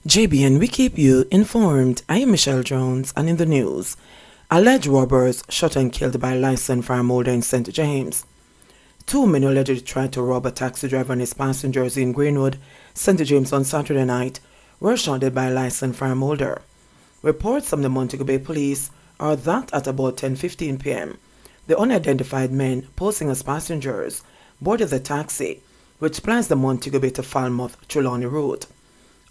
JBN, we keep you informed. I am Michelle Jones, and in the news, alleged robbers shot and killed by licensed farm holder in St. James. Two men allegedly tried to rob a taxi driver and his passengers in Greenwood, St. James on Saturday night were shot dead by a licensed farm holder. Reports from the Montego Bay police are that at about 10:15 p.m., the unidentified men posing as passengers boarded the taxi, which plies the Montego Bay to Falmouth Trelawney route.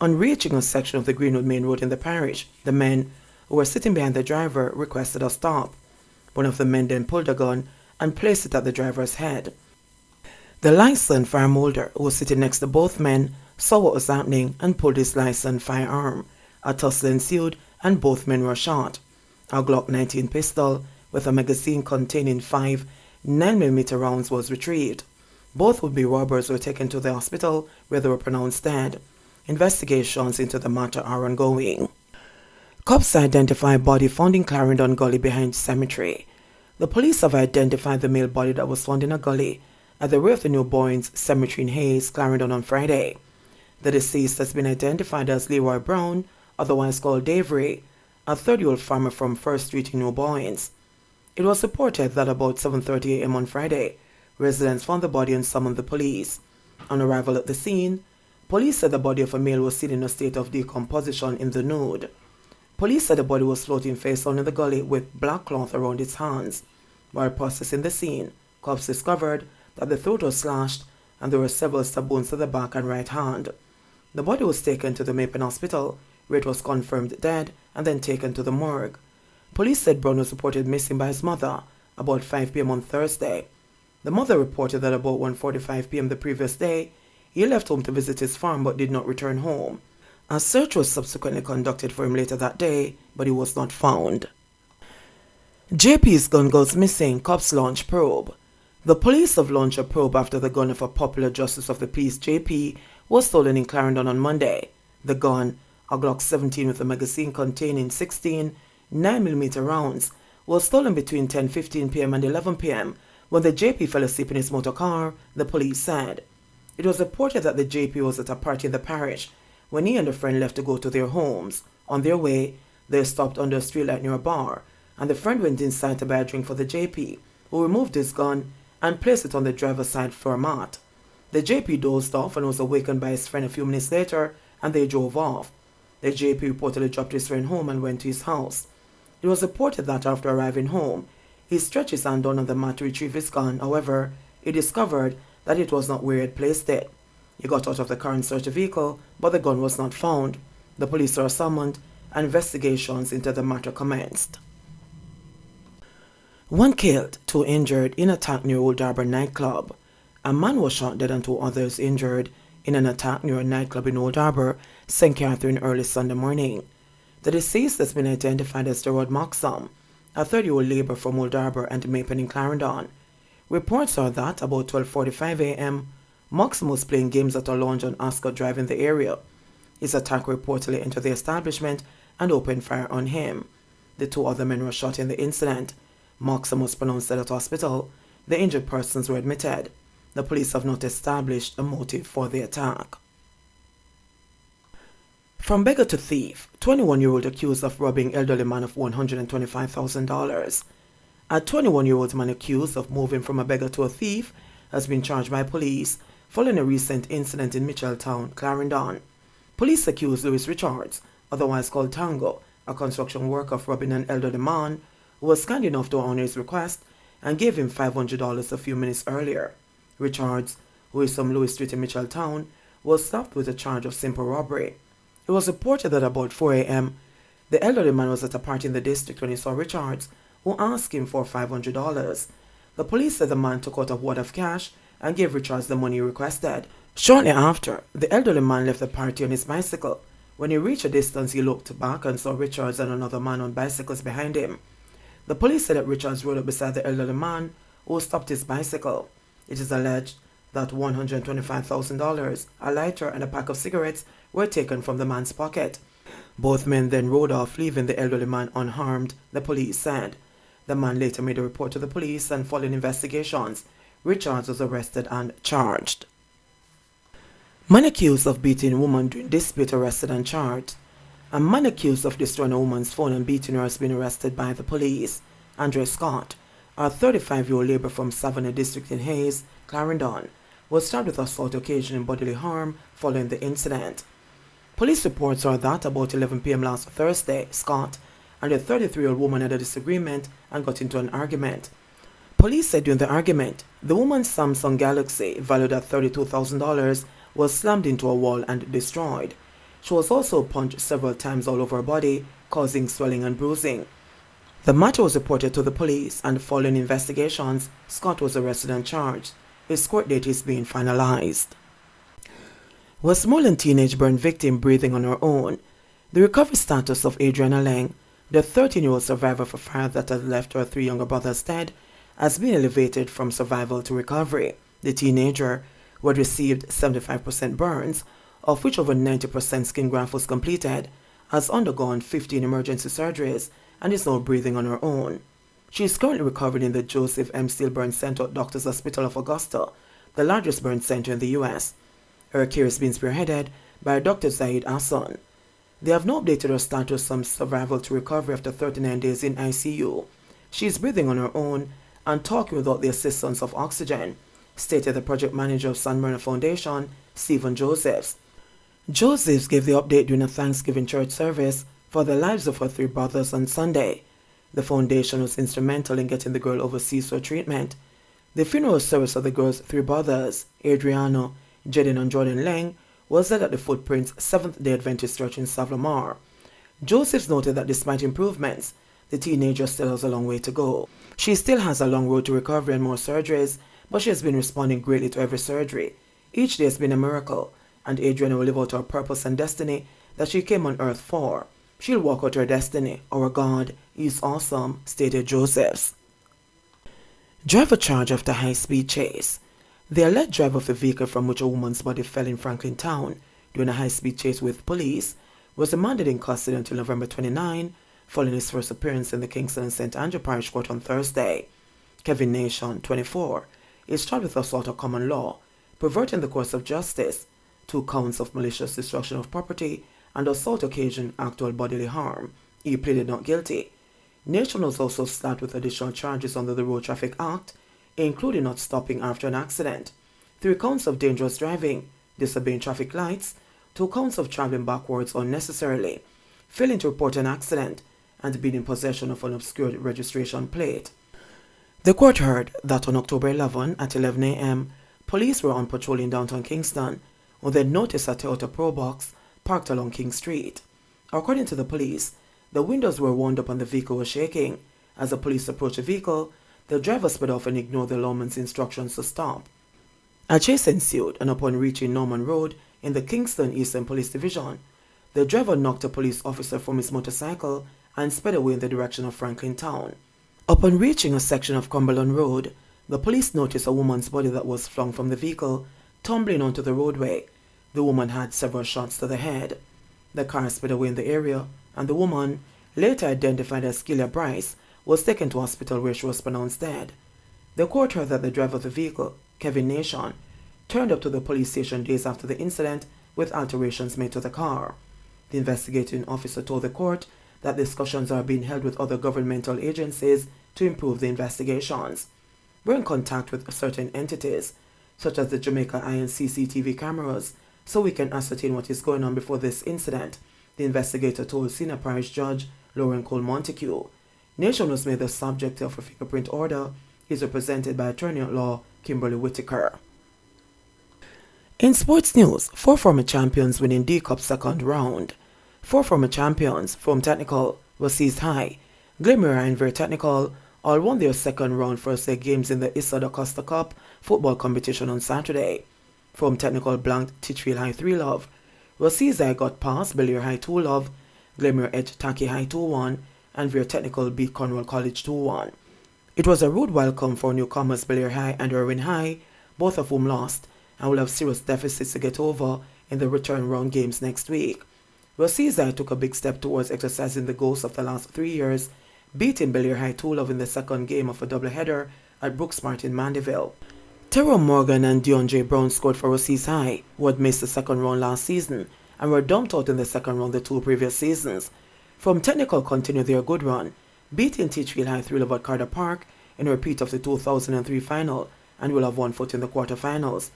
On reaching a section of the Greenwood Main Road in the parish, the men who were sitting behind the driver requested a stop. One of the men then pulled a gun and placed it at the driver's head. The licensed farm holder, who was sitting next to both men, saw what was happening and pulled his licensed firearm. A tussle ensued and both men were shot. A Glock 19 pistol with a magazine containing 5 9mm rounds was retrieved. Both would-be robbers were taken to the hospital where they were pronounced dead. Investigations into the matter are ongoing. Cops identified body found in Clarendon Gully behind cemetery. The police have identified the male body that was found in a gully at the rear of the New Boynes Cemetery in Hayes, Clarendon on Friday. The deceased has been identified as Leroy Brown, otherwise called Davery, a 30-year-old farmer from First Street in New Boynes. It was reported that about 7:30 a.m. on Friday, residents found the body and summoned the police. On arrival at the scene, police said the body of a male was seen in a state of decomposition in the nude. Police said the body was floating face down in the gully with black cloth around its hands. While processing the scene, cops discovered that the throat was slashed and there were several stab wounds to the back and right hand. The body was taken to the Mapen Hospital, where it was confirmed dead and then taken to the morgue. Police said Brown was reported missing by his mother about 5 p.m. on Thursday. The mother reported that about 1:45 p.m. the previous day, he left home to visit his farm but did not return home. A search was subsequently conducted for him later that day, but he was not found. JP's gun goes missing, cops launch probe. The police have launched a probe after the gun of a popular justice of the peace, JP, was stolen in Clarendon on Monday. The gun, a Glock 17 with a magazine containing 16 9mm rounds, was stolen between 10:15 p.m. and 11 p.m. when the JP fell asleep in his motor car, the police said. It was reported that the JP was at a party in the parish when he and a friend left to go to their homes. On their way, they stopped under a streetlight near a bar, and the friend went inside to buy a drink for the JP, who removed his gun and placed it on the driver's side floor mat. The JP dozed off and was awakened by his friend a few minutes later, and they drove off. The JP reportedly dropped his friend home and went to his house. It was reported that after arriving home, he stretched his hand down on the mat to retrieve his gun. However, he discovered that it was not where he had placed it. He got out of the car and searched the vehicle, but the gun was not found. The police were summoned and investigations into the matter commenced. One killed, 2 injured in attack near Old Harbour nightclub. A man was shot dead and 2 others injured in an attack near a nightclub in Old Harbour, St. Catherine early Sunday morning. The deceased has been identified as Gerard Moxham, a 30-year-old labourer from Old Harbour and Mapen in Clarendon. Reports are that about 12:45 a.m., Moxham was playing games at a lounge on Ascot Drive in the area. His attacker reportedly entered the establishment and opened fire on him. The 2 other men were shot in the incident. Moxham was pronounced dead at hospital. The injured persons were admitted. The police have not established a motive for the attack. From beggar to thief, 21-year-old accused of robbing elderly man of $125,000. A 21-year-old man accused of moving from a beggar to a thief has been charged by police following a recent incident in Mitchelltown, Clarendon. Police accused Louis Richards, otherwise called Tango, a construction worker, of robbing an elderly man who was kind enough to honor his request and gave him $500 a few minutes earlier. Richards, who is from Louis Street in Mitchelltown, was stopped with a charge of simple robbery. It was reported that about 4 a.m., the elderly man was at a party in the district when he saw Richards, who asked him for $500. The police said the man took out a wad of cash and gave Richards the money he requested. Shortly after, the elderly man left the party on his bicycle. When he reached a distance, he looked back and saw Richards and another man on bicycles behind him. The police said that Richards rode up beside the elderly man, who stopped his bicycle. It is alleged that $125,000, a lighter and a pack of cigarettes were taken from the man's pocket. Both men then rode off, leaving the elderly man unharmed, the police said. The man later made a report to the police, and following investigations, Richards was arrested and charged. Man accused of beating woman during dispute arrested and charged. A man accused of destroying a woman's phone and beating her has been arrested by the police. Andre Scott, a 35-year-old laborer from Savannah District in Hayes, Clarendon, was charged with assault occasioning bodily harm following the incident. Police reports are that about 11 p.m. last Thursday, Scott and a 33-year-old woman had a disagreement and got into an argument. Police said during the argument, the woman's Samsung Galaxy, valued at $32,000, was slammed into a wall and destroyed. She was also punched several times all over her body, causing swelling and bruising. The matter was reported to the police, and following investigations, Scott was arrested and charged. His court date is being finalized. Westmoreland teenage burned victim breathing on her own. The recovery status of Adriana Leng, the 13-year-old survivor of a fire that had left her 3 younger brothers dead, has been elevated from survival to recovery. The teenager, who had received 75% burns, of which over 90% skin graft was completed, has undergone 15 emergency surgeries and is now breathing on her own. She is currently recovering in the Joseph M. Steele Burn Center Doctors Hospital of Augusta, the largest burn center in the U.S. Her care is being spearheaded by Dr. Zaid Hassan. They have now updated her status from survival to recovery after 39 days in ICU. She is breathing on her own and talking without the assistance of oxygen, stated the project manager of San Bernard Foundation, Stephen Josephs. Josephs gave the update during a Thanksgiving church service for the lives of her 3 brothers on Sunday. The foundation was instrumental in getting the girl overseas for treatment. The funeral service of the girl's 3 brothers, Adriana, Jaden and Jordan Leng, was led at the Footprints Seventh-day Adventist Church in Savlamar. Josephs noted that despite improvements, the teenager still has a long way to go. She still has a long road to recovery and more surgeries, but she has been responding greatly to every surgery. Each day has been a miracle, and Adriana will live out her purpose and destiny that she came on earth for. She'll walk out her destiny. Our God is awesome, stated Josephs. Driver charged after high-speed chase. The alleged driver of the vehicle from which a woman's body fell in Franklin Town during a high-speed chase with police was remanded in custody until November 29, following his first appearance in the Kingston and St. Andrew Parish Court on Thursday. Kevin Nation, 24, is charged with assault of common law, perverting the course of justice, 2 counts of malicious destruction of property, and assault occasion actual bodily harm. He pleaded not guilty. Nation was also slapped with additional charges under the Road Traffic Act, including not stopping after an accident, 3 counts of dangerous driving, disobeying traffic lights, 2 counts of traveling backwards unnecessarily, failing to report an accident, and being in possession of an obscured registration plate. The court heard that on October 11 at 11 a.m., police were on patrol in downtown Kingston when they noticed a Toyota Pro Box parked along King Street. According to the police, the windows were wound up and the vehicle was shaking. As the police approached the vehicle, the driver sped off and ignored the lawman's instructions to stop. A chase ensued, and upon reaching Norman Road in the Kingston Eastern Police Division, the driver knocked a police officer from his motorcycle and sped away in the direction of Franklin Town. Upon reaching a section of Cumberland Road, the police noticed a woman's body that was flung from the vehicle, tumbling onto the roadway. The woman had several shots to the head. The car sped away in the area, and the woman, later identified as Skylia Bryce, was taken to hospital where she was pronounced dead. The court heard that the driver of the vehicle, Kevin Nation, turned up to the police station days after the incident with alterations made to the car. The investigating officer told the court that discussions are being held with other governmental agencies to improve the investigations. We're in contact with certain entities, such as the Jamaica Iron CCTV cameras, so we can ascertain what is going on before this incident, the investigator told Senior Parish Judge Lauren Cole Montague. Nation was made the subject of a fingerprint order. He is represented by attorney-at-law Kimberly Whitaker. In sports news, 4 former champions winning D-Cup second round. 4 former champions from Technical, Wessees High, Glamir and Very Technical all won their second round first leg games in the Issa da Costa Cup football competition on Saturday. From Technical blanked Titchfield High 3-love, Wessees High got past Belair High 2-love, Glamir edged Taki High 2-1, and Very Technical beat Cornwall College 2-1. It was a rude welcome for newcomers Belair High and Irwin High, both of whom lost and will have serious deficits to get over in the return round games next week. Wessees High took a big step towards exercising the goals of the last 3 years, beating Belair High 2-love in the second game of a doubleheader at Brooksmart in Mandeville. Terrell Morgan and DeAndre Brown scored for Rose's High, who had missed the second round last season and were dumped out in the second round the 2 previous seasons. From technical continued their good run, beating Teachfield High 3-0 at Carter Park in a repeat of the 2003 final, and will have 1 foot in the quarterfinals.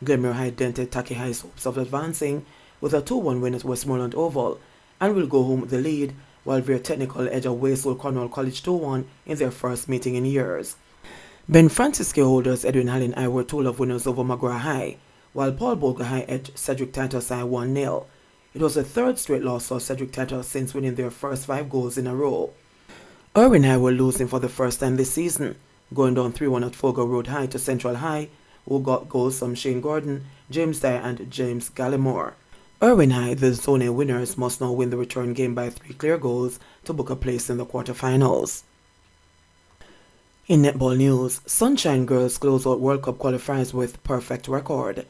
Glenmere High dented Taki High's hopes of advancing with a 2-1 win at Westmoreland Oval, and will go home with the lead, while Veer Technical edged Wasteful Cornwall College 2-1 in their first meeting in years. Ben Francis K holders Edwin Hallin High were 2-0 winners over McGraw High, while Paul Bolger High edged Cedric Titus High 1-0. It was the third straight loss for Cedric Titus since winning their first 5 goals in a row. Irwin High were losing for the first time this season, going down 3-1 at Fogo Road High to Central High, who got goals from Shane Gordon, James Dyer and James Gallimore. Irwin High, the Zone A winners, must now win the return game by 3 clear goals to book a place in the quarterfinals. In netball news, Sunshine Girls close out World Cup qualifiers with perfect record.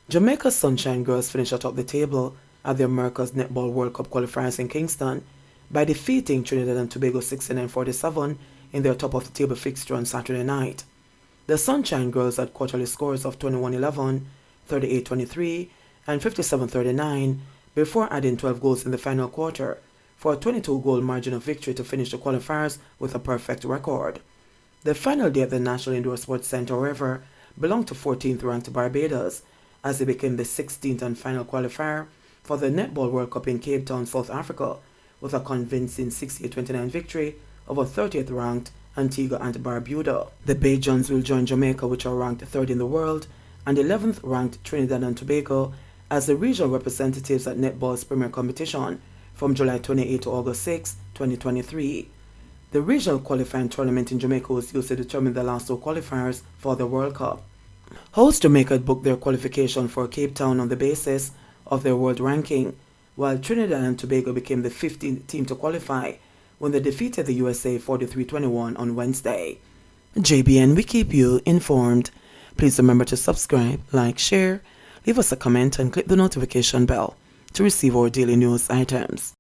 Jamaica's Sunshine Girls finished atop the table at the America's Netball World Cup qualifiers in Kingston by defeating Trinidad and Tobago 69-47 in their top-of-the-table fixture on Saturday night. The Sunshine Girls had quarterly scores of 21-11, 38-23, and 57-39 before adding 12 goals in the final quarter for a 22-goal margin of victory to finish the qualifiers with a perfect record. The final day at the National Indoor Sports Centre, however, belonged to 14th-ranked Barbados, as they became the 16th and final qualifier for the Netball World Cup in Cape Town, South Africa, with a convincing 68-29 victory over 30th-ranked Antigua and Barbuda. The Bajans will join Jamaica, which are ranked 3rd in the world, and 11th-ranked Trinidad and Tobago as the regional representatives at netball's premier competition from July 28 to August 6, 2023. The regional qualifying tournament in Jamaica was used to determine the last 2 qualifiers for the World Cup. Host Jamaica had booked their qualification for Cape Town on the basis of their world ranking, while Trinidad and Tobago became the 15th team to qualify when they defeated the USA 43-21 on Wednesday. JBN, we keep you informed. Please remember to subscribe, like, share, leave us a comment and click the notification bell to receive our daily news items.